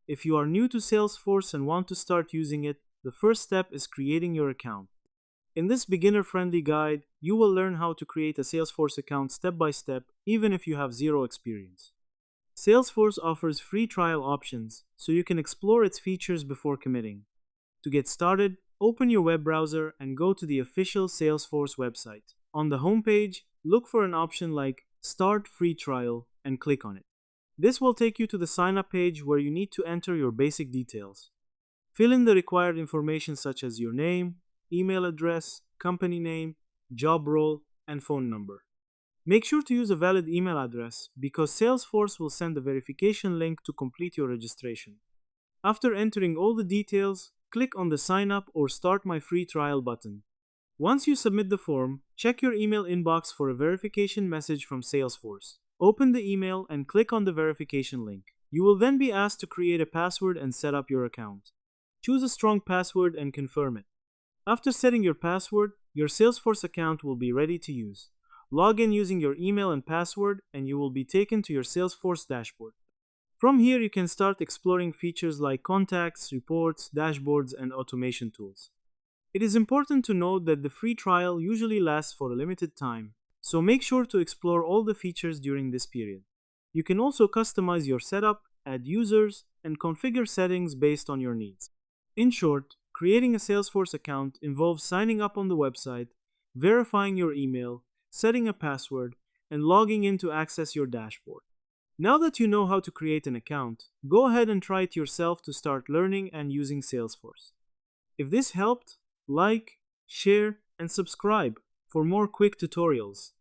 If you are new to Salesforce and want to start using it, the first step is creating your account. In this beginner-friendly guide, you will learn how to create a Salesforce account step by step, even if you have zero experience. Salesforce offers free trial options, so you can explore its features before committing. To get started, open your web browser and go to the official Salesforce website. On the homepage, look for an option like Start Free Trial and click on it. This will take you to the sign up page where you need to enter your basic details. Fill in the required information such as your name, email address, company name, job role, and phone number. Make sure to use a valid email address because Salesforce will send a verification link to complete your registration. After entering all the details, click on the Sign Up or Start My Free Trial button. Once you submit the form, check your email inbox for a verification message from Salesforce. Open the email and click on the verification link. You will then be asked to create a password and set up your account. Choose a strong password and confirm it. After setting your password, your Salesforce account will be ready to use. Log in using your email and password, and you will be taken to your Salesforce dashboard. From here, you can start exploring features like contacts, reports, dashboards, and automation tools. It is important to note that the free trial usually lasts for a limited time, so make sure to explore all the features during this period. You can also customize your setup, add users, and configure settings based on your needs. In short, creating a Salesforce account involves signing up on the website, verifying your email, setting a password, and logging in to access your dashboard. Now that you know how to create an account, go ahead and try it yourself to start learning and using Salesforce. If this helped, like, share, and subscribe for more quick tutorials.